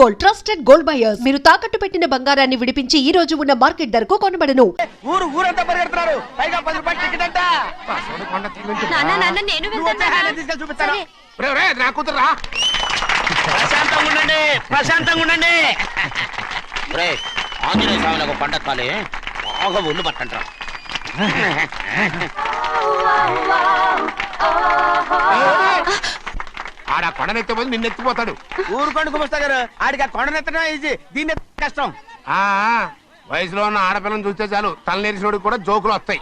Gold, trusted gold buyers. మీరు తాకట్టు పెట్టిన బంగారాన్ని విడిపించి ఈ రోజు ఉన్న మార్కెట్ ధరకు కొనబడను. ఊరంతా పరిగెడుతున్నారు. పైగా 10 రూపాయలు టికెట్ అంట. నేను చూపిస్తాను. నా కూతురా. ప్రశాంతంగా ఉండండి, ప్రశాంతంగా ఉండండి. ఆంజనేయ స్వామి ఒక పంట కాలే బాగా ఒళ్ళు పట్టంటారా. ఆడ కొండనెత్తే పోయి నిన్నెత్తిపోతాడు. ఊరు కొండకు వస్తా గారు. ఆడికి ఆ కొండనెత్తడం ఈజీ, దీన్ని కష్టం. వయసులో ఉన్న ఆడపిల్లని చూస్తే చాలు తలనేరిసినోడికి కూడా జోకులు వస్తాయి.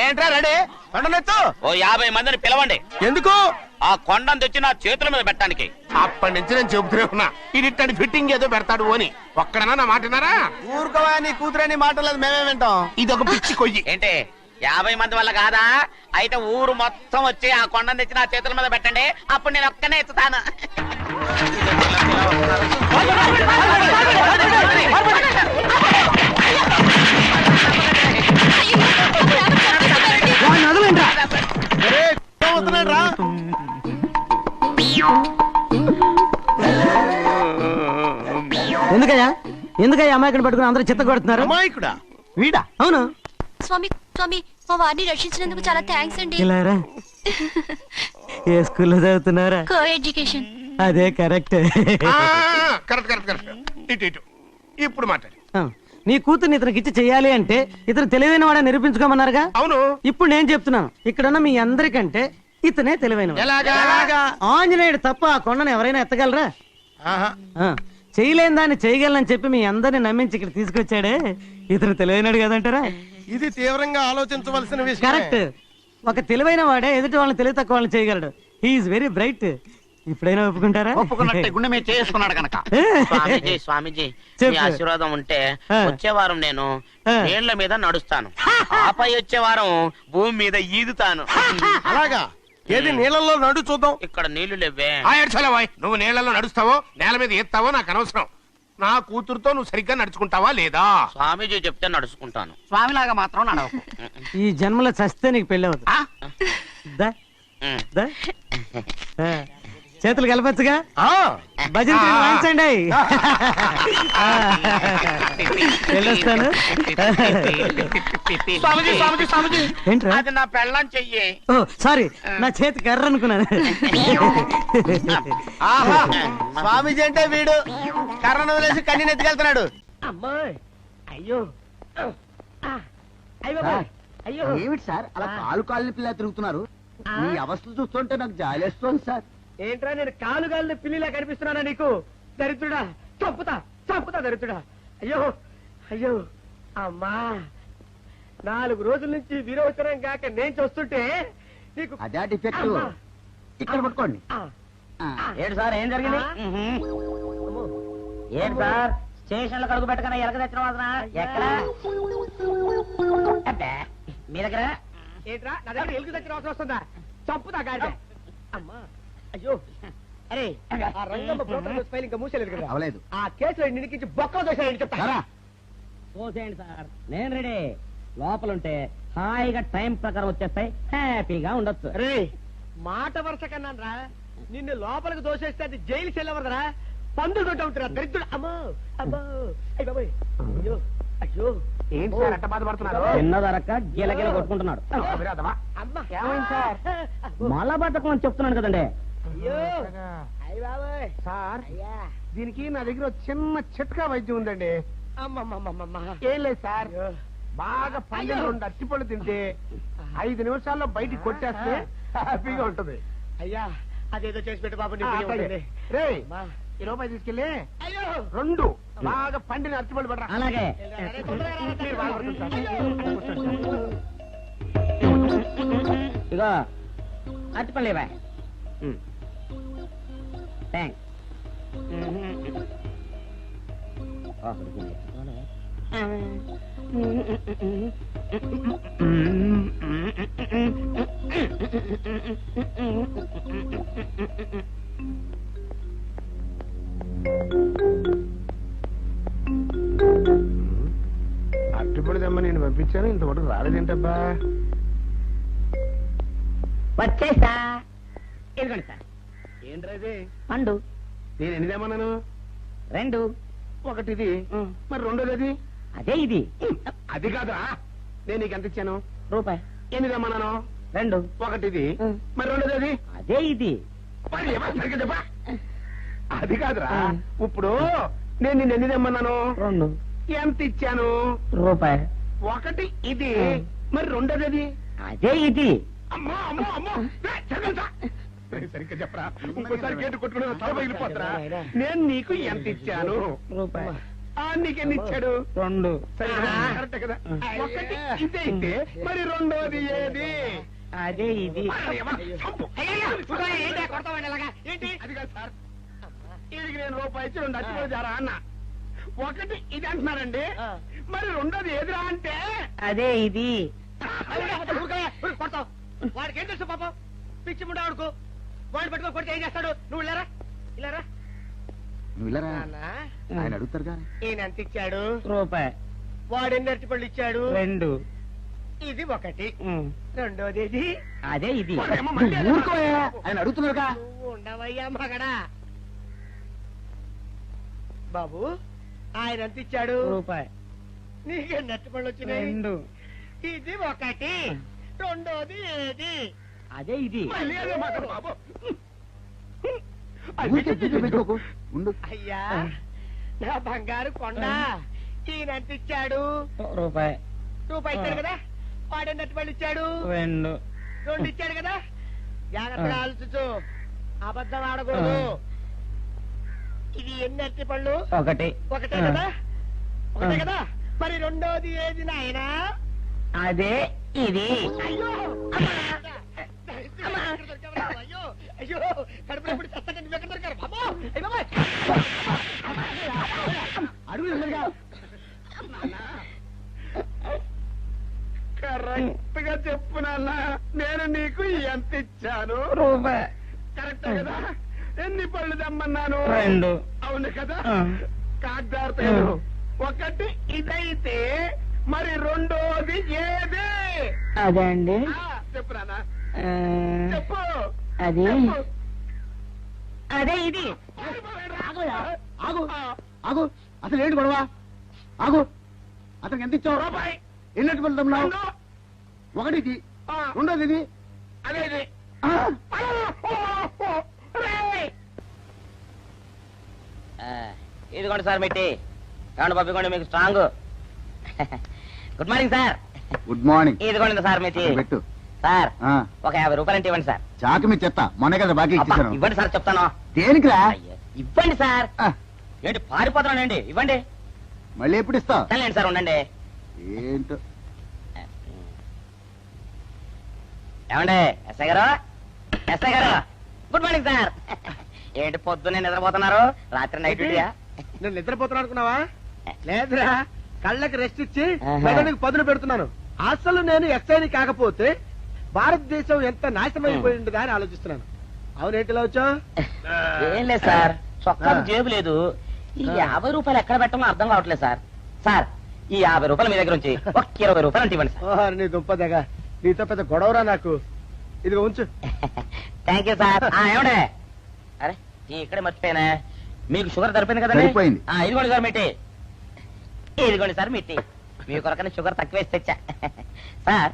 ఏంట్రా రెడీ? కొండనెత్తు. ఓ 50 మందిని పిలవండి. ఎందుకు? ఆ కొండను తెచ్చి నా చేతుల మీద పెట్టడానికి. అప్పటి నుంచి నేను చెబుతూనే ఉన్నా ఇది ఫిట్టింగ్ ఏదో పెడతాడు అని. ఒక్కడనా నా మాటనారా? ఊరుకోవా, నీ కూతురని మాటలేదు మేమే వింటాం. ఇది ఒక పిచ్చి కొయ్యి. ఏంటి 50 మంది వల్ల కాదా? అయితే ఊరు మొత్తం వచ్చి ఆ కొండను తెచ్చి నా చేతుల మీద పెట్టండి, అప్పుడు నేను ఒక్కనే ఎత్తుతాను. ఎందుకయ్యా అమాయకుని పట్టుకుని అందరూ చిత్త కొడుతున్నారు? అమాయకుడా? వీడా? అవును. స్వామి స్వామి, మా వారిని రక్షించినందుకు చాలా థ్యాంక్స్ అండి. ఏ స్కూల్లో చదువుతున్నారా? Co education. అదే కరెక్ట్. ఇప్పుడు మాట్లాడు. నీ కూతుర్ని ఇతనికి ఇచ్చి చెయ్యాలి అంటే ఇతను తెలివైన వాడని నిరూపించుకోమన్నారుగా. అవును. ఇప్పుడు నేను చెప్తున్నాను, ఇక్కడున్న మీ అందరికంటే ఇతనే తెలివైన. ఆంజనేయుడు తప్ప ఆ కొండను ఎవరైనా ఎత్తగలరా? చేయలేని దాన్ని చేయగలనని చెప్పి మీ అందరిని నమ్మించి ఇక్కడ తీసుకొచ్చాడే, ఇతను తెలివైనడు కదంటారా? ఇది తీవ్రంగా ఆలోచించవలసిన విషయం. కరెక్ట్. ఒక తెలివైన వాడే ఎదుటి వాళ్ళని తెలివి తక్కువ వాళ్ళని చేయగలడు. He's very bright. ఇప్పుడైనా ఒప్పుకుంటారా? ఒప్పుకున్నట్టే గుండె మీద చేసుకున్నాడు కనుక. స్వామీజీ మీ ఆశీర్వాదం ఉంటే వచ్చే వారం నేను నీళ్ల మీద నడుస్తాను, ఆపై వచ్చే వారం భూమి మీద ఈదుతాను. అలాగా? ఏది నీళ్ళలో నడు చూద్దాం. ఇక్కడ నీళ్లు లేవే. నువ్వు నీళ్లలో నడుస్తావో నేల మీద ఎత్తావో నాకు అనవసరం. నా కూతురుతో నువ్వు సరిగ్గా నడుచుకుంటావా లేదా? స్వామీజీ చెప్తే నడుచుకుంటాను. స్వామిలాగా మాత్రం నడవకు. ఈ జన్మలో చస్తే నీకు పెళ్ళి అవుతుంది. చేతులు కలపచ్చుగా. భజన వాయించండి. వెళ్ళొస్తాను. అది నా పెళ్ళం చెయ్యి. ఓ సారీ, నా చేతి కర్ర అనుకున్నాను. స్వామీజీ అంటే వీడు కర్రను వదిలేసి కన్నీని ఎత్తుకెళ్తున్నాడు. అమ్మాయి అయ్యో అయ్యో, ఏమిటి సార్ అలా కాలు పిల్ల తిరుగుతున్నారు? మీ అవస్థలు చూస్తుంటే నాకు జాలేస్తోంది సార్. ఏంట్రా నేను కాలుగాలిన పిల్లిలా కనిపిస్తున్నానా నీకు? దరిద్రుడా, చంపుతా చంపుతా దరిద్రుడా. అయ్యో అయ్యో అమ్మా, 4 రోజుల నుంచి విరోచనం కాక నేను చూస్తుంటే నీకు అదే డిఫెక్ట్. ఇక్కడ పట్టుకోండి. ఏంటి సార్, ఏం జరిగింది? ఏంటి సార్, స్టేషన్ లో కడుగు పెట్టకనే ఎలక తెచ్చిన వాసన ఎక్కడ? మీ దగ్గర ఏంట్రా? నా దగ్గర ఎలుగు తెచ్చిన వాసన వస్తుందా? చంపుతా గాడి. అమ్మా అయ్యో, అరే ఆ రంగమ్మ బ్రోకర్ ఫైల్ ఇంకా మూసేలేదు కదా? అవలేదు. ఆ కేసులో నిడికించి బొక్కలు దోసేయండి చెప్తా. పోసేయండి సార్, నేను రెడీ. లోపలుంటే హాయిగా టైం ప్రకారం వచ్చేస్తాయి, హ్యాపీగా ఉండొచ్చు. రే మాట వరుస కన్నాను రా, నిన్ను లోపలికి దోసేస్తే అది జైలు చెల్లవరదరా, పందులు దొడ్డ ఉంటారా దరిద్రుడు. అమ్మో అమ్మో అయ్య బాబోయ్, అయ్యో అయ్యో. ఏంటి సార్ అట్ట బాధపడుతున్నారు? చిన్నదరక్క గిలగిల కొట్టుకుంటున్నాడు. మళ్ళా బట్టకు అని చెప్తున్నాను కదండి. సార్ దీనికి నా దగ్గర చిన్న చిట్కా వైద్యం ఉందండి. ఏం లేదు సార్, బాగా పండిన 2 అరటిపళ్ళు తింటే 5 నిమిషాల్లో బయటికి కొట్టేస్తే హ్యాపీగా ఉంటది. అయ్యా అదేదో చేసి పెట్టు బాబు. రే ఈ రూపాయి తీసుకెళ్ళి 2 బాగా పండిన అరటిపళ్ళు పడరా. అలాగే. ఇగో అరటిపళ్ళు ఇవ్వ. థ్యాంక్స్. అరటిపడిదమ్మా నేను పంపించాను ఇంతవరకు రాలేదేంటబ్బా. వచ్చేసా. ఇదిగోండి సార్. ఏంట్రాది? పండు నేను ఎన్నిదేమన్నాను? 2. ఒకటిది, మరి రెండోది అది? అదే ఇది. అది కాదురా, నేను నీకు ఎంత ఇచ్చాను? రూపాయి. ఎన్నిదేమన్నాను? 2. ఒకటిది, మరి రెండోది అది? అదే ఇది. మరి ఏమో సరిగ్గా చెప్పా. అది కాదురా, ఇప్పుడు నేను నిన్ను ఎన్నిదేమన్నాను? 2. ఎంత ఇచ్చాను? రూపాయి. ఒకటి ఇది, మరి రెండోది అది? అదే ఇది. అమ్మో అమ్మో అమ్మో, సరిగ్గా చెప్పరా. ఇంకోసారి గేటు కొట్టుకుని తల పగిలిపోతారా. నేను నీకు ఎంత ఇచ్చాను? రూపాయి. నీకెన్ని ఇచ్చాడు? 2. సరే కరెక్ట్ కదా. ఒకటి ఇదే అయితే మరి రెండోది ఏది? అదే ఇది. ఏంటి అది కాదు సార్, వీడికి నేను రూపాయి ఇచ్చి 2 అచ్చుకోలు జారా అన్న. ఒకటి ఇది అంటున్నారండి, మరి రెండోది ఏదిరా అంటే? అదే ఇది. కొడతావు. వాడికి ఏం తెలుసు పాపం, పిచ్చి ముండా వాడుకో. వాడు పట్టుకో కొడితే ఏం చేస్తాడు? నువ్వు ఇలారా ఇలారా. నువ్వు ఇలా ఆయన అడుగుతారు కానీ. ఈయన ఎంత ఇచ్చాడు? రూపాయి. వాడు ఎన్ని అరటిపళ్ళు ఇచ్చాడు? 2. ఇది ఒకటి, రెండోది ఇది? అదే ఇది. ఊరుకోయా, ఆయన అడుగుతున్నారుగా. నువ్వు ఉండవయ్యా మగడా. బాబు ఆయన ఎంత ఇచ్చాడు? రూపాయి. నీకెన్ని అరటిపళ్ళు వచ్చినాయి? 2. ఇది ఒకటి, రెండోది ఏది? అదే ఇది. మళ్ళీ అదే మాట బాబు. ఊరికే పిచ్చి పెట్టుకోకు, ఉండు. అయ్యా నా బంగారు కొండ, ఈయన ఎంత ఇచ్చాడు? రూపాయి. రూపాయి ఇచ్చాడు కదా. వాడు ఎన్ని అరటిపళ్ళు ఇచ్చాడు? 2. 2 ఇచ్చాడు కదా. జాగ్రత్తగా ఆలోచించు, అబద్ధం ఆడకూడదు. ఇది ఎన్ని అరటిపళ్ళు? 1. ఒకటే కదా. ఒకటే కదా, మరి రెండోది ఏది నాయనా? అదే ఇది. అయ్యో అయ్యో అయ్యో, కడుపులో ఎప్పుడు చస్తగా నువ్వు ఎక్కడ దొరికారు బాబు? అడుగు కరెక్ట్ గా చెప్పు నాన్న, నేను నీకు ఎంత ఇచ్చాను? రూపాయి. కరెక్ట్ కదా. ఎన్ని పళ్ళు తెమ్మన్నాను? 2. అవును కదా. కాగ్దార్తలు. ఒకటి ఇదైతే మరి రెండోది ఏది? అదే అండి. చెప్పు నాన్న, ఆ, చెప్పు. అది చెప్పు. అదే ఇది. ఆగు ఆగు, అసలు ఏంటి గొడవ? ఆగు, అతనికి ఎంత ఇచ్చావు? రూపాయి. ఎన్నట్టు వెళ్తున్నావు? రెండు. ఒకటి ఇది, ఆ, రెండోది ఇది. అదే ఇది. ఆ, ఇదిగోండి సార్ మిట్టి. ఏమండి బాబు, ఇదిగోండి మీకు strong. Good morning sir. Good morning. ఇదిగోండి సార్ మిట్టి. పెట్టు. సార్ ఆ, ఒక 50 రూపాయలు అంటే ఇవ్వండి సార్. చాకు మీ చెత్త, మొన్న కదా బాకీ అబ్బా, ఇచ్చేసాను. ఇవ్వండి సార్ చెప్తాను. దేనికిరా? అయ్యో, ఇవ్వండి సార్. ఆ, ఏంటి పారిపోతున్నానండి? ఇవ్వండి. మళ్ళీ ఎప్పుడు ఇస్తావు? సరేండి సార్, ఉండండి. ఏంటో. ఏమండి ఎస్ఐ గారు, ఎస్ఐ గారు, గుడ్ మార్నింగ్ సార్. ఏంటి పొద్దున్నే నిద్రపోతున్నారు? రాత్రి నైట్ డ్యూటీయా? నేను నిద్రపోతున్నా అనుకున్నావా? లేదురా, కళ్ళకి రెస్ట్ ఇచ్చి ఆహా. మెదడుకి పదును పెడుతున్నాను. అసలు నేను ఎస్ఐని కాకపోతే భారతదేశం ఎంత నాశనం అయిపోయింది అని ఆలోచిస్తున్నాను. అవునేంటిలా వచ్చా? ఏం లేదు సార్, చొక్కాకు జేబు లేదు. ఈ 50 రూపాయలు ఎక్కడ పెట్టాలో అర్థం కావట్లేదు సార్. సార్, ఈ 50 రూపాయలు మీ దగ్గర నుంచి ఒక 20 రూపాయలు అంటే ఇవ్వండి సార్. నీ దుంపదగా, నీతో పెద్ద గొడవరా నాకు. ఇదిగో ఉంచు. Thank you sir. ఏమండే, అరే ఇక్కడే మర్చిపోయానా, మీకు షుగర్ సరిపోయింది కదండి? సరిపోయింది. ఇదిగోండి సార్ మిట్టి. ఇదిగోండి సార్ మిట్టి. మీ కొరకనే షుగర్ తక్కువ వేసి తెచ్చా. సార్,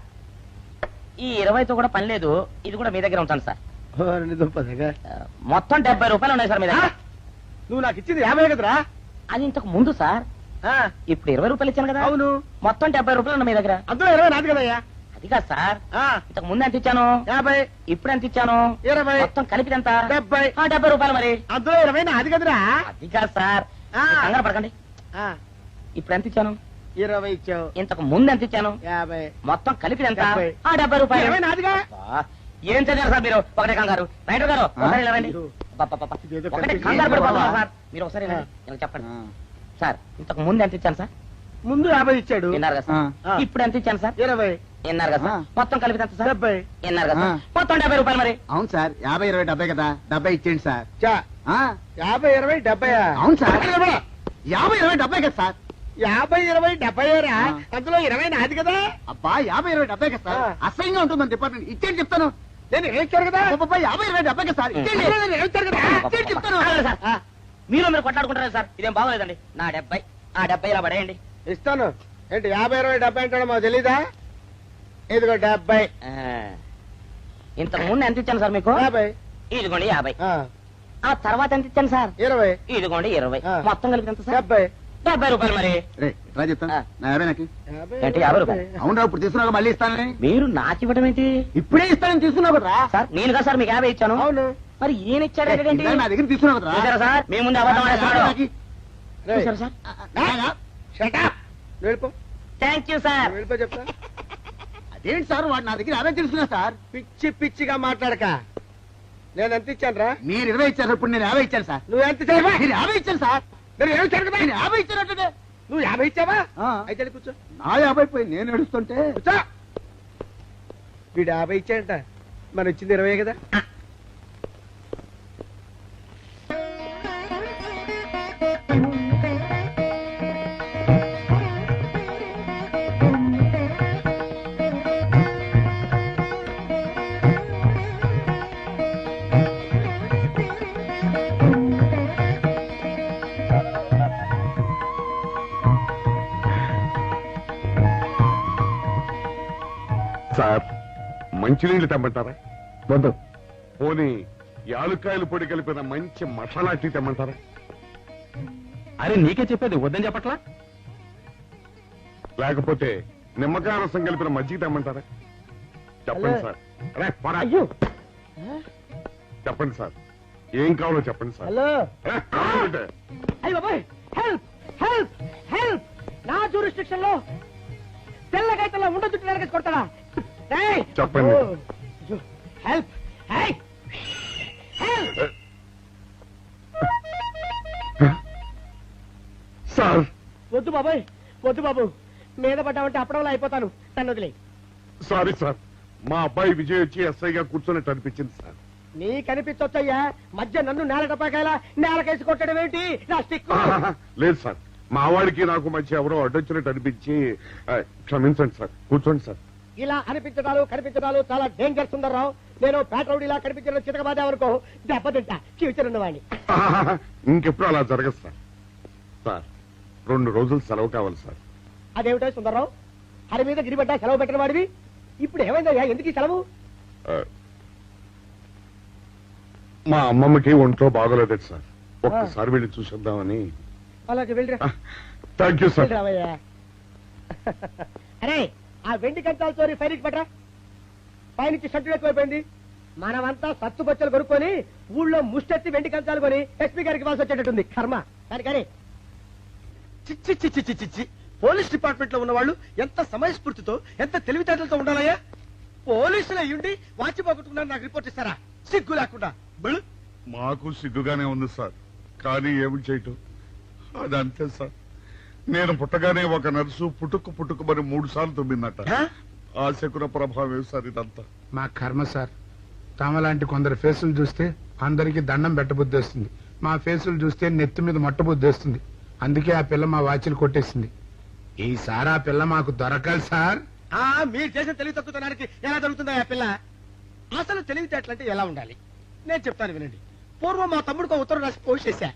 ఈ 20తో కూడా పని లేదు, ఇది కూడా మీ దగ్గర ఉంటాను సార్. నీ దుంపదగా, మొత్తం 70 రూపాయలు ఉన్నాయి సార్ మీ దగ్గర. నువ్వు నాకు ఇచ్చింది 50 కదరా? అది ఇంతకు ముందు సార్. ఇప్పుడు 20 రూపాయలు ఇచ్చాను కదా. అవును, మొత్తం 70 రూపాయలు ఉన్నాయి మీ దగ్గర. అందులో 20 నాది కదయ్యా. అది కాదు సార్, ఇంతకు ముందు ఎంత ఇచ్చాను? 50. ఇప్పుడు ఎంత ఇచ్చాను? 20. మొత్తం కలిపి ఎంత? 70. 70 రూపాయలు మరి. అందులో 20 నాది కదరా? అది కాదు సార్, కంగారు పడకండి. ఇప్పుడు ఎంత ఇచ్చాను? 20 ఇచ్చావు. ఇంతకు ముందు ఎంత ఇచ్చాను? 50. మొత్తం కలిపి ఎంత? 70. 70 రూపాయలు. 20 నాదిగా. అబ్బా, ఏం చదివారు సార్ మీరు? ఒకటే కంగారు. రైటర్ గారు ఒకసారి ఇలా రండి. అబ్బబ్బబ్బ. ఇదేదో ఒకటే కనిపించింది. కంగారు పడిపోతున్నారు సార్. మీరు ఒకసారి ఇలా రండి. ఇలా చెప్పండి ఆ, సార్. ఇంతకు ముందు ఎంత ఇచ్చాను సార్? ముందు 50 ఇచ్చాడు. విన్నారు కదా సార్. ఆ. ఇప్పుడు ఎంత ఇచ్చాను సార్? 20. విన్నారు కదా సార్. మొత్తం కలిపి ఎంత సార్? 70. విన్నారు కదా సార్. ఆ. మొత్తం 70 రూపాయలు మరి. అవును సార్, 50, 20, 70 కదా. 70 ఇచ్చేయండి సార్. చా, ఆ, 50, 20, 70. అవును సార్, 50, 20, 70 కదా సార్. 50, 20, 70 అందులో 20 నాది కదా. అబ్బా 50, 20, 70 కదా సార్. అసహ్యంగా ఉంటుంది మన డిపార్ట్మెంట్. ఇచ్చేది చెప్తాను. నేను ఏమిచ్చారు కదా. అబ్బబ్బా, 50, 20, 70 కదా సార్. ఇచ్చేయండి. నేను ఏమిచ్చారు కదా. ఇచ్చేయండి చెప్తాను. మీరు కొట్లాడుకుంటారా సార్? ఇదేం బాగోలేదండి. నా 70 ఆ 70 ఇలా పడేయండి. ఇస్తాను. ఏంటి 50, 20, 70 అంటాడు మాకు తెలీదా? ఇదిగో 70. ఇంతకు ముందు ఎంత ఇచ్చాను సార్ మీకు? 50. ఇదిగోండి 50. ఆ, ఆ తర్వాత ఎంత ఇచ్చాను సార్? 20. ఇదిగోండి 20. ఆ. మొత్తం కలిపి ఎంత సార్? 70. 70 రూపాయలు. మరి రే రా చెప్తాను. నా 50 నాకు 50, ఏంటి, 50 రూపాయలు? అవునరా, ఇప్పుడు తీసుకున్నాక మళ్ళీ ఇస్తానని. మీరు నాకు ఇవ్వడం ఏంటి ఇప్పుడే ఇస్తానని తీసుకున్నావు కదరా. సార్? నేనుగా సార్ మీకు 50 ఇచ్చాను. అవును. మరి ఈయన ఇచ్చాడు ఏంటి? ఇందాక నా దగ్గర తీసుకున్నావు కదరా. చూసారా సార్, మీ ముందు అబద్ధం ఆడేస్తున్నాడు. రేయ్, చూసారా సార్? shut up. నువ్వు వెళ్ళిపో. Thank you sir. నువ్వు వెళ్ళిపో చెప్తా. అదేంటి సార్, వాడు నా దగ్గర 50 తీసుకున్నా సార్. పిచ్చి పిచ్చిగా మాట్లాడక. నేను ఎంత ఇచ్చాను రా? మీరు 20 ఇచ్చారు, ఇప్పుడు నేను 50 ఇచ్చాను సార్. నువ్వు ఎంత ఇచ్చావా? మీరు 50 ఇచ్చాను సార్. నేను ఏమి ఇచ్చాను కదా. నేను 50 ఇచ్చానంటే నువ్వు 50 ఇచ్చావా? ఆ. అయితే వెళ్ళి కూర్చో. నా 50 పోయి నేను ఏడుస్తుంటే కూర్చో. వీడు 50 ఇచ్చాడంట, మనం ఇచ్చింది 20 కదా. సార్, మంచినీళ్ళు తెమ్మంటారా? వద్దు. పోనీ యాలుక్కాయలు పొడి కలిపిన మంచి మసాలా టీ తెమ్మంటారా? అరే నీకే చెప్పేది వద్దని చెప్పట్లా? లేకపోతే నిమ్మకాయ రసం కలిపిన మజ్జిగ తెమ్మంటారా? చెప్పండి హలో. సార్. అరే, పోరా. అయ్యో. చెప్పండి సార్, ఏం కావాలో చెప్పండి సార్. హలో. అరే, కావాలంటే. అయ్య బాబాయ్, హెల్ప్ హెల్ప్ హెల్ప్. నా జ్యూరిస్డిక్షన్ లో తెల్లగైతల్లో ఉండదు నరకేసి కొడతాడా? ఏయ్! చెప్పండి. ఓ, అయ్యో, హెల్ప్. హై! హెల్ప్. సార్, వద్దు బాబాయ్, వద్దు బాబు. మీద పడ్డామంటే అప్పడంలో అయిపోతాను. నన్ను వదిలే. సారీ సార్, మా అబ్బాయి విజయ్ వచ్చి ఎస్ఐగా కూర్చున్నట్టు అనిపించింది సార్. నీ కనిపించొచ్చయ్యా, మధ్య నన్ను నేల టపాకాయలా నేలకేసి కొట్టడం ఏంటి? నా స్టిక్. లేదు సార్, మా వాడికి నాకు మధ్య ఎవరో అడ్డొచ్చినట్టు అనిపించి క్షమించండి సార్. కూర్చోండి సార్. ఇలా అనిపించడాలు కనిపించడాలు చాలా డేంజర్ సుందర్రావు. నేను పేట్రౌడీలా కనిపించడం చితకబాదామనుకో, దెబ్బతింటా ఫ్యూచర్ ఉన్నవాడిని. ఇంకెప్పుడు అలా జరగదు సార్. సార్, 2 రోజులు సెలవు కావాలి సార్. అదేమిటో సుందర్రావు, హరి మీద గిరిబడ్డా సెలవు పెట్టిన వాడివి. ఇప్పుడు ఏమైందయ్యా, ఎందుకు ఈ సెలవు? ఆ, మా అమ్మమ్మకి ఒంట్లో బాగోలేదు సార్. ఒక్కసారి వెళ్ళి చూసేద్దామని. అలాగే వెళ్ళిరా. Thank you sir. వెళ్ళిరావయ్యా. అరే, ఆ వెండి కంచాల చోరీ ఫైల్కి పెట్టరా. పైనుంచి షట్టు ఎక్కువైపోయింది. మనమంతా సత్తు బొచ్చలు కొనుక్కొని ఊళ్ళో ముష్టెత్తి వెండి కంచాలు కొని ఎస్పీ గారికి ఇవ్వాల్సి వచ్చేటట్టుంది. కర్మ. కానీ చిచ్చి చిచ్చి చిచ్చి చిచ్చి. పోలీస్ డిపార్ట్మెంట్ లో ఉన్న వాళ్ళు ఎంత సమయస్ఫూర్తితో, ఎంత తెలివితేటలతో ఉండాలయ్యా. పోలీసులు అయ్యుండి వాచి పోగొట్టుకున్నారు నాకు రిపోర్ట్ ఇస్తారా? సిగ్గు లేకుండా. బళ్ళు. మాకు సిగ్గుగానే ఉంది సార్, కానీ ఏమి చేయటం, అదంతే సార్. నేను పుట్టగానే ఒక నర్సు పుట్టుకు మరి 3 సార్లు తుమ్మిందట. ఆ శకున ప్రభావం సార్ ఇదంతా. మా కర్మ సార్. తమలాంటి కొందరు ఫేసులు చూస్తే అందరికి దండం పెట్టబుద్ధి వస్తుంది. మా ఫేసులు చూస్తే నెత్తి మీద మట్టబుద్ధి వస్తుంది. అందుకే ఆ పిల్ల మా వాచిలు కొట్టేసింది. ఈసారి ఆ పిల్ల మాకు దొరకాలి సార్. మీరు చేసిన తెలివి తక్కువతనానికి ఎలా దొరుకుతుందా ఆ పిల్ల? అసలు తెలివితేటలంటే ఎలా ఉండాలి నేను చెప్తాను వినండి. పూర్వం మా తమ్ముడికి ఒక ఉత్తరం రాసి పోస్ట్ చేశా.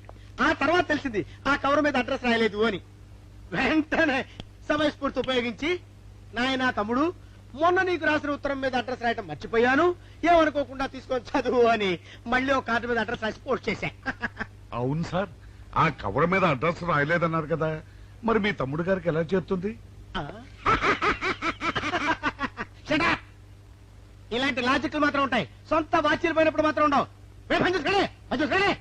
ఆ తర్వాత తెలిసింది ఆ కవర్ మీద అడ్రస్ రాయలేదు అని. వెంటనే సమయస్ఫూర్తి ఉపయోగించి, నాయనా తమ్ముడు, మొన్న నీకు రాసిన ఉత్తరం మీద అడ్రస్ రాయటం మర్చిపోయాను, ఏమనుకోకుండా తీసుకొని చదువు అని మళ్ళీ ఒక కార్డు మీద అడ్రస్ రాసి పోస్ట్ చేశా. అవును సార్, ఆ కవర్ మీద అడ్రస్ రాయలేదన్నారు కదా, మరి మీ తమ్ముడు గారికి ఎలా చేస్తుంది? ఇలాంటి లాజిక్లు మాత్రం ఉంటాయి, సొంత వాచీలు పోయినప్పుడు మాత్రం ఉండవు. పని చూసుకోండి, పని చూసుకోండి.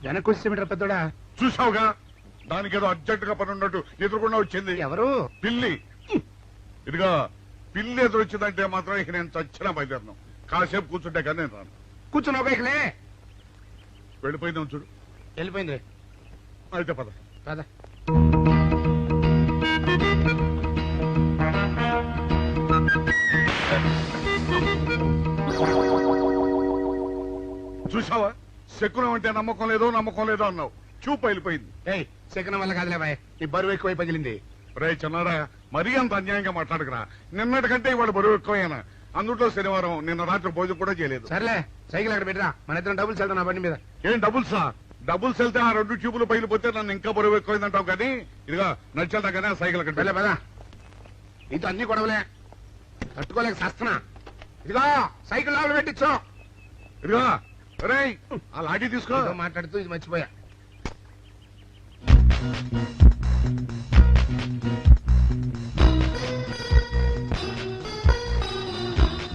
వెనకొచ్చేమిట్రా పెద్దోడా? చూసావుగా, దానికి ఏదో అర్జెంట్ గా పని ఉన్నట్టు ఎదురుకుండా వచ్చింది. ఎవరు? పిల్లి. ఇదిగా పిల్లి ఎదురొచ్చిందంటే మాత్రం ఇక నేను చచ్చినా బయలుదేరను. కాసేపు కూర్చుంటే కానీ నేను రాను. కూర్చున్నావు బైక్లే వెళ్ళిపోయిందాం చూడు. వెళ్ళిపోయింది అయితే పద. కదా చూసావా, శకునం అంటే నమ్మకం లేదో అన్నావు. చూపు వెళ్ళిపోయింది. ఏయ్ శకనం వల్ల కాదులే బాయ్, నీ బరువు ఎక్కువై పగిలింది. రే చిన్నారా, మరీ అంత అన్యాయంగా మాట్లాడకురా. నిన్నటికంటే ఇవాళ బరువు ఎక్కువైనా. అందులో శనివారం నిన్న రాత్రి భోజనం కూడా చేయలేదు. సర్లే సైకిల్ అక్కడ పెట్టరా, మన ఇద్దరం డబ్బులు వెళ్తాం నా బండి మీద. ఏం డబుల్సా? డబుల్స్ వెళ్తే ఆ 2 ట్యూబులు పగిలిపోతే నన్ను ఇంకా బరువు ఎక్కువైందంటావు. కానీ ఇదిగా నడిచేదా కానీ ఆ సైకిల్ అక్కడ వెళ్ళే పదా, నీతో అన్ని గొడవలే తట్టుకోలేక సస్తున్నా. ఇదిగో సైకిల్ లోపల పెట్టించు. ఇదిగా రే ఆ లాఠీ తీసుకో. ఏదో మాట్లాడుతూ ఇది మర్చిపోయా.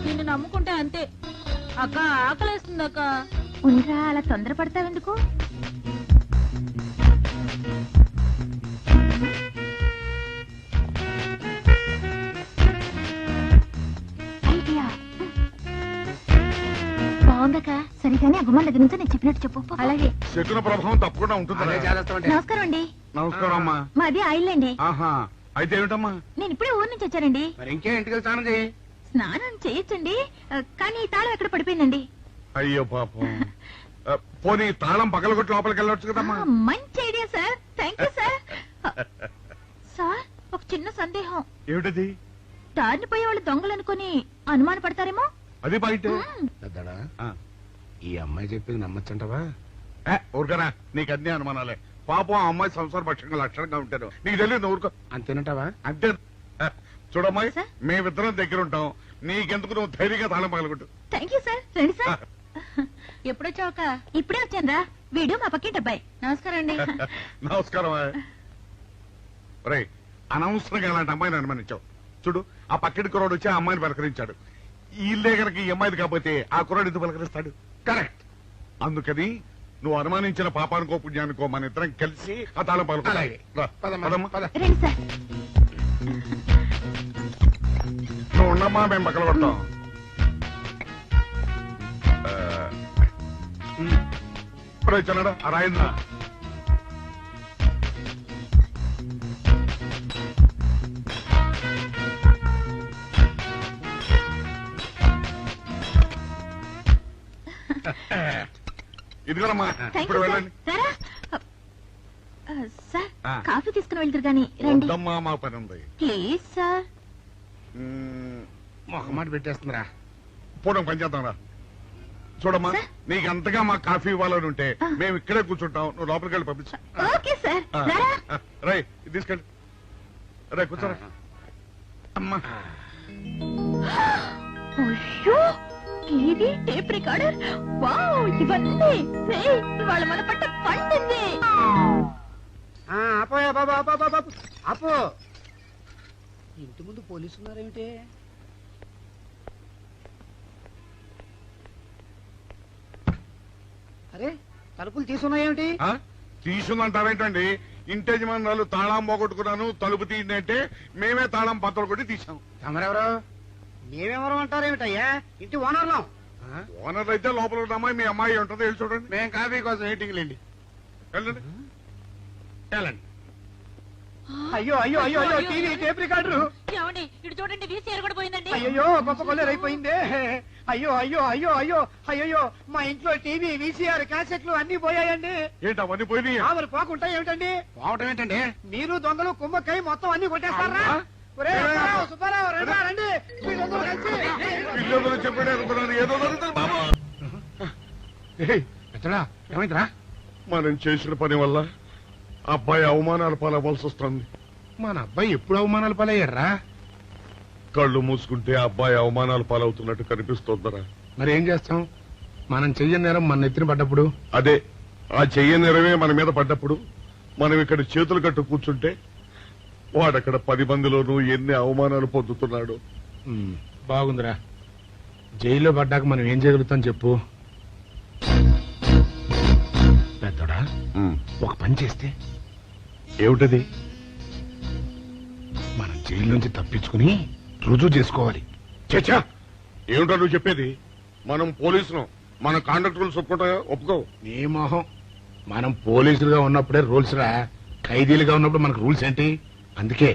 నిన్ను నమ్ముకుంటే అంతే అక్క. ఆకలేస్తుంది అక్క. ఉండరా, అలా తొందరపడతావెందుకు? ఐడియా బాగుందక్క. సరిగానే ఆ గుమ్మం దగ్గర నుంచి నేను చెప్పినట్టు చెప్పు. అలాగే. శకున ప్రభావం తప్పకుండా ఉంటుంది. అదే చేస్తామంటే. నమస్కారం అండి. నమస్కారం అమ్మా. మాది ఆయిల్ అండి. ఆహా, అయితే ఏమిటమ్మా? నేను ఇప్పుడే ఊరు నుంచి వచ్చానండి. మరి ఇంకే ఇంటికి స్నానం చేయి. స్నానం చేయొచ్చండి, కానీ ఈ తాళం ఎక్కడ పడిపోయిందండి. అయ్యో పాపం. పోనీ తాళం పగలగొట్టి లోపలికి వెళ్ళొచ్చు కదమ్మా. మంచి idea sir, thank you sir. Sir, ఒక చిన్న సందేహం. ఏమిటది? దారిని పోయే వాళ్ళు దొంగలు అనుకుని అనుమాన పడతారేమో. అది బయట. పెద్దడా, ఈ అమ్మాయి చెప్పింది నమ్మచ్చంటవా? ఊరుకరా, నీకు అన్ని అనుమానాలే. పాపం ఆ అమ్మాయి సంసార పక్షంగా లక్షణంగా ఉంటారు. నీకు తెలియదు ఊరుకో. అంతేనంటావా? అంతే. చూడమ్మాయి, సార్? మేమిద్దరం దగ్గర ఉంటాం. నీకెందుకు, నువ్వు ధైర్యంగా తాళం పగలగొట్టు. Thank you sir. రండి సార్. ఎప్పుడొచ్చావుక? ఇప్పుడే వచ్చాను. వీడు మా పక్కింటి అబ్బాయి. నమస్కారం అండి. నమస్కారం. రే, అనవసరంగా అలాంటి అమ్మాయిని అనుమానించావు. చూడు, ఆ పక్కింటి కుర్రాడు వచ్చి ఆ అమ్మాయిని పలకరించాడు. ఈ ఇల్లే కనుక ఈ అమ్మాయిది కాకపోతే ఆ కుర్రాడు ఎందుకు పలకరిస్తాడు? కరెక్ట్. అందుకని నువ్వు అనుమానించిన పాపానికో పుణ్యానికో మన ఇద్దరం కలిసి ఆ తాళం అలాగే. పలకలు. పద. రండి సార్. నువ్వు ఉండమ్మా, మేము పక్కన కొడతాం. ఇప్పుడు వచ్చాడా ఆ రాయిందా? ఇదిగోనమ్మా, థ్యాంక్ ఇప్పుడు యూ సార్. వెళ్ళండి. రారా. సార్, ఆ. కాఫీ తీసుకుని వెళ్తారు గాని రండి వద్దమ్మా, మా పని ఉంది. Please sir. మొహమాట పెట్టేస్తుందిరా. పూడం పని చేద్దాం రా. చూడమ్మా, సార్? నీకు అంతగా మా కాఫీ ఇవ్వాలని ఉంటే మేము ఇక్కడే కూర్చుంటాం. నువ్వు లోపలికి వెళ్ళి పంపించు. Okay sir. రారా. రై, ఇది తీసుకెళ్ళి. రే, కూర్చోరా. అమ్మా, అయ్యో, టీవీ, టేప్ రికార్డర్, వావ్, ఇవన్నీ. రేయ్, ఇవాళ మన పట్ట పండింది. అపోయా బాబా, అపో. ఇంటి ముందు పోలీసు ఉన్నారేమిటి? అరే, తలుపులు తీసున్నాయేమిటి? తీసుందంటారేంటండి? ఇంటి యజమానులు తాళం పోగొట్టుకున్నాను, తలుపు తీయండి అంటే మేమే తాళం పత్తలు కొట్టి తీసాం. తమరెవరు? మేమెవరం అంటారేమిటయ్యా? ఇంటి ఓనర్లం. ఓనర్ అయితే లోపల ఉన్న అమ్మాయి మీ అమ్మాయి ఉంటుంది. వెళ్ళి చూడండి. మేము కాఫీ కోసం మీటింగ్ లేండి. వెళ్ళండి. వెళ్ళండి. అయ్యో అయ్యో అయ్యో అయ్యో, టీవీ, టేప్ రికార్డరు. ఏమండి, ఇటు చూడండి, వీసీఆర్ కూడా పోయిందండి. అయ్యో, గొప్ప కొల్లేరైపోయిందే. అయ్యో అయ్యో అయ్యో అయ్యో అయ్యో, మా ఇంట్లో టీవీ, వీసీఆర్, క్యాసెట్లు అన్ని పోయాయండి. ఏంటి అవన్నీ పోయినాయి? మరి పోకుంటా ఏమిటండి? పోవటం ఏంటండి? మీరు దొంగలు కుమ్మక్కై మొత్తం అన్ని కొట్టేస్తారా? ఒరేయ్, సుబ్బారావు, రండి, రండి. మీరందరూ కలిసి. పిల్లలు చెప్పాడు అనుకున్నాను, ఏదో జరుగుతుంది బాబు. పెద్దడా, ఏమైందిరా? మనం చేసిన పని వల్ల అబ్బాయి అవమానాలు పాలవలసి వస్తుంది. మన అబ్బాయి ఎప్పుడు అవమానాలు పాలయ్యారా? కళ్ళు మూసుకుంటే అబ్బాయి అవమానాలు పాలవుతున్నట్టు కనిపిస్తోందరా. మరి ఏం చేస్తాం? మనం చెయ్యని నేరం మన నెత్తిన పడ్డప్పుడు. అదే, ఆ చెయ్య నెరవే మన మీద పడ్డప్పుడు మనం ఇక్కడ చేతులు కట్టు కూర్చుంటే వాడక్కడ 10 మందిలోనూ ఎన్ని అవమానాలు పొందుతున్నాడు. బాగుందిరా. జైల్లో పడ్డాక మనం ఏం చేయగలుగుతాం చెప్పు. పెద్దోడా, ఒక పని చేస్తే. ఏమిటది? మనం జైలు నుంచి తప్పించుకుని రుజువు చేసుకోవాలి. చచ్చా ఏమిటో నువ్వు చెప్పేది? మనం పోలీసులు, మన కాండక్ట్ రూల్స్ ఒప్పుకుంటాయో ఒప్పుకో. నీ మొహం, మనం పోలీసులుగా ఉన్నప్పుడే రూల్స్ రా, ఖైదీలుగా ఉన్నప్పుడు మనకు రూల్స్ ఏంటి? అందుకే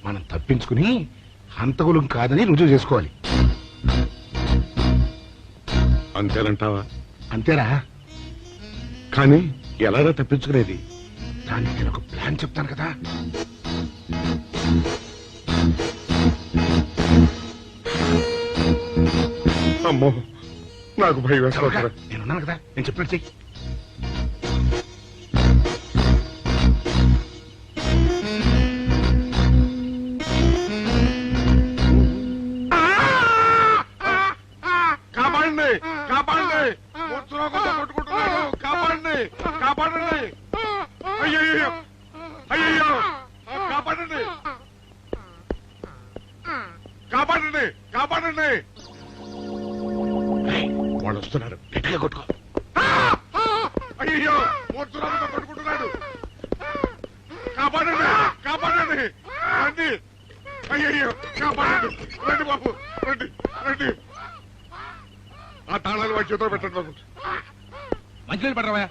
మనం తప్పించుకుని హంతకులం కాదని రుజువు చేసుకోవాలి. అంతేనంటావా? అంతేరా. కానీ ఎలారా తప్పించుకునేది? దానికి నేను ఒక ప్లాన్ చెప్తాను కదా. అమ్మో నాకు భయం చవక, వేస్తా. నేనున్నాను కదా, నేను చెప్పినట్టు చెయ్యి. కాపాడండి, కాపాడండి, మూర్ఛలోకంతో కొట్టుకుంటున్నాడు, కాపాడండి, కాపాడండి, అయ్యయ్యో, అయ్యయ్యో, కాపాడండి, కాపాడండి, కాపాడండి. వాళ్ళు వస్తున్నారు, గట్టిగా కొట్టుకో. అయ్యో మూర్ఛలోకంతో కొట్టుకుంటున్నాడు, కాపాడండి, కాపాడండి, రండి, అయ్యయ్యో, కాపాడండి, రండి బాబు, రండి, రండి. ఆ తాళాలు వాడి చేతిలో పెట్టండి బాబు. మంచినీళ్ళు పడరావా?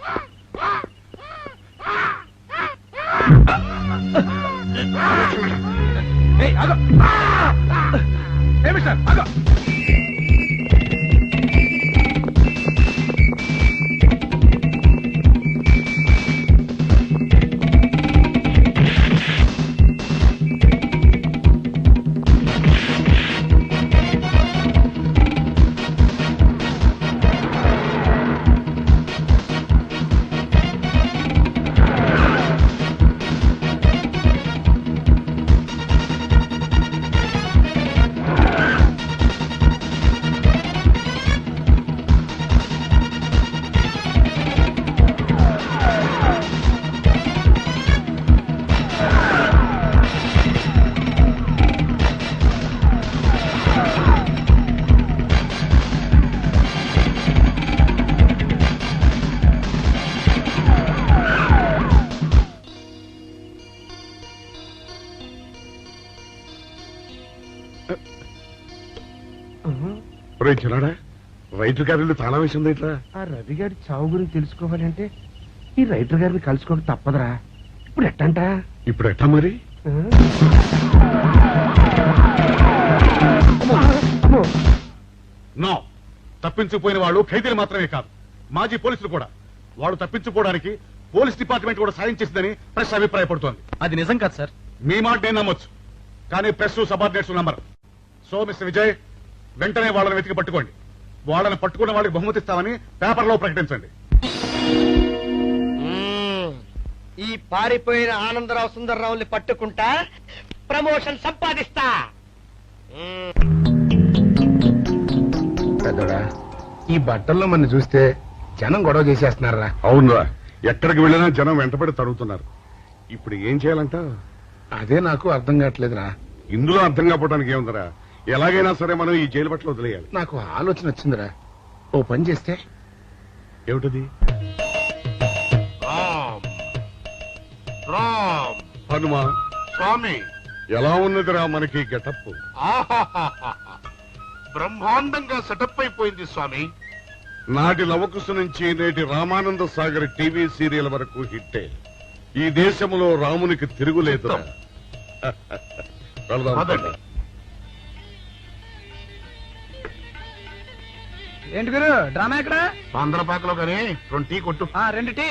మిస్టర్ ఆగో. చిన్నాడా, రైతు గారి తాళం వేసింది ఇట్లా. ఆ రవి గారి చావు గురించి తెలుసుకోవాలంటే ఈ రైటర్ గారిని కలుసుకోవడం తప్పదురా. ఇప్పుడు ఎట్టంట? ఇప్పుడు ఎట్టా మరి? నో, తప్పించుకుపోయిన వాళ్ళు ఖైదీలు మాత్రమే కాదు, మాజీ పోలీసులు కూడా. వాళ్ళు తప్పించుకోవడానికి పోలీస్ డిపార్ట్మెంట్ కూడా సాయం చేసిందని ప్రెస్ అభిప్రాయపడుతోంది. అది నిజం కాదు సార్. మీ మాట నేను నమ్మొచ్చు, కానీ press subordinates number. So mister Vijay, వెంటనే వాళ్ళని వెతికి పట్టుకోండి. వాళ్ళని పట్టుకున్న వాళ్ళకి బహుమతి ఇస్తామని పేపర్లో ప్రకటించండి. ఈ పారిపోయిన ఆనందరావు సుందర్రావుని పట్టుకుంటా ప్రమోషన్ సంపాదిస్తా. పెద్దోడా, ఈ బట్టల్లో మన చూస్తే జనం గొడవ చేసేస్తున్నారా? అవునురా, ఎక్కడికి వెళ్ళినా జనం వెంటపడి తరుగుతున్నారు. ఇప్పుడు ఏం చేయాలంట? అదే నాకు అర్థం కావట్లేదురా. ఇందులో అర్థం కాకపోవడానికి ఏముందరా, ఎలాగైనా సరే మనం ఈ జైలు బట్టలు వదిలేయాలి. నాకు ఆలోచన వచ్చిందిరా. ఓ పని చేస్తే. ఏమిటది? హనుమా స్వామి, ఎలా ఉన్నదిరా మనకి గెటప్? బ్రహ్మాండంగా సెటప్ అయిపోయింది స్వామి. నాటి లవకుశ నుంచి నేటి రామానంద సాగర్ టీవీ సీరియల్ వరకు హిట్టే. ఈ దేశంలో రామునికి తిరుగులేదురా. వెళ్దాం. ఏంటి గురు, డ్రామా ఎక్కడ? ఆంధ్రపాకలో కానీ 2 టీ కొట్టు. 2 టీ.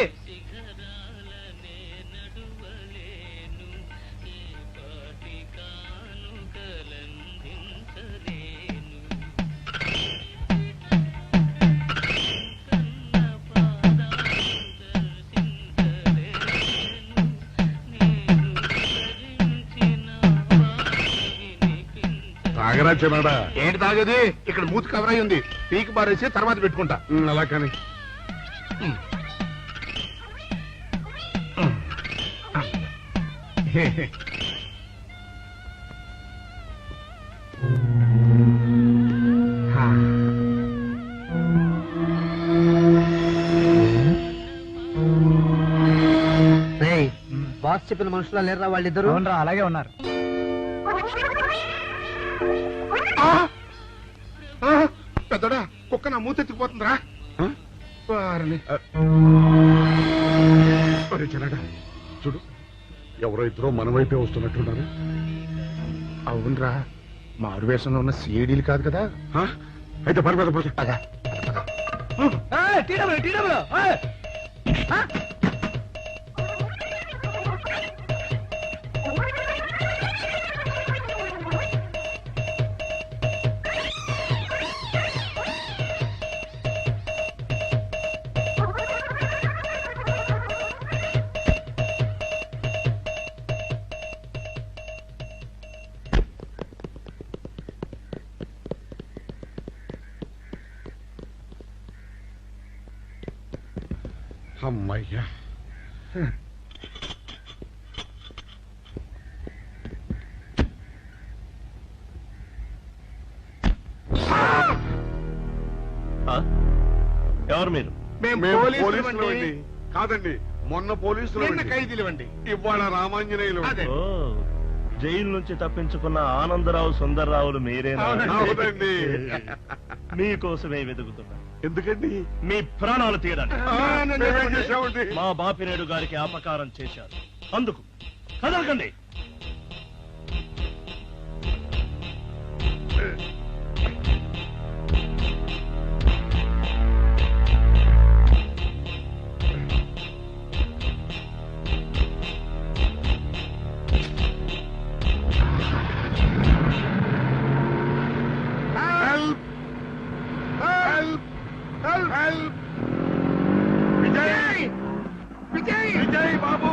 తాగరా చిన్నాడా? ఏంటి తాగేది? ఇక్కడ మూతి కవర్ అయి ఉంది, పీకి బారేసి తర్వాత పెట్టుకుంటా. అలా కానీ బాస్ చెప్పిన మనుషులా లేరా వాళ్ళిద్దరు? అలాగే ఉన్నారు. పెద్దడా కుక్క నా మూతెత్తిపోతుందిరా వారిని. చిన్నడా చూడు, ఎవరో ఇద్దరు మన వైపే వస్తున్నట్టున్నారు. అవునరా, మారువేషంలో ఉన్న సీడీలు కాదు కదా. అయితే పర్వాలేదు పద. అమ్మయ్యా, ఎవరు మీరు? పోలీసులు కాదండి, మొన్న పోలీసులు ఖైదీలు ఇవాళ రామాంజనేయులు. జైలు నుంచి తప్పించుకున్న ఆనందరావు సుందర్రావులు మీరేనా? అవునండి. మీకోసమే వెతుకుతున్నా. ఎందుకండి? మీ ప్రాణాలు తీయడానికి. మేమేం చేశామండి? మా బాపినేడు గారికి అపకారం చేశారు, అందుకు కదలకండి. విజయ్ బాబు,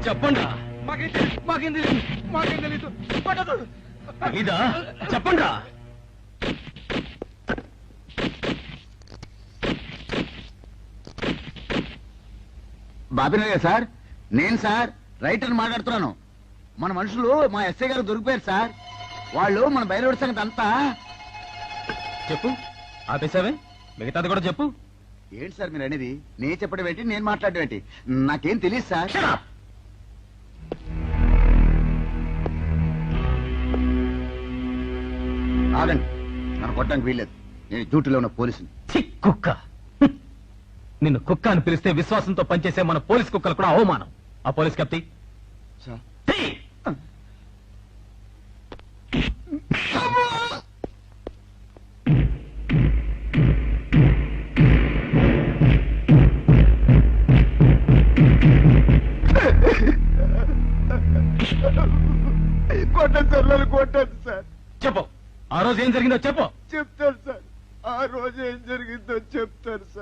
చెప్పండి. ఇదా చెప్పండి. బాబినయ్య సార్, నేను సార్ రైటర్ మాట్లాడుతున్నాను. మన మనుషులు మా ఎస్ఐ గారు దొరికిపోయారు సార్. వాళ్ళు మన బయలుదేరి సంగతి అంతా చెప్పు. ఆపేసావే, మిగతాది కూడా చెప్పు. ఏంటి సార్ మీరు అనేది? నేను చెప్పడం ఏంటి, నేను మాట్లాడడం ఏంటి? నాకేం తెలియదు సార్. ఆగండి, నన్ను కొట్టడానికి వీల్లేదు. నేను డ్యూటీలో ఉన్న పోలీసుని. కుక్క. నిన్ను కుక్క అని పిలిస్తే విశ్వాసంతో పనిచేసే మన పోలీస్ కుక్కలు కూడా అవమానం. ఆ పోలీస్ కప్తి సార్ కొట్టండి సార్ నన్ను కొట్టండి సార్. చెప్పు ఆ రోజు ఏం జరిగిందో చెప్పు. చెప్తాను సార్, ఆ రోజు ఏం జరిగిందో చెప్తాను సార్.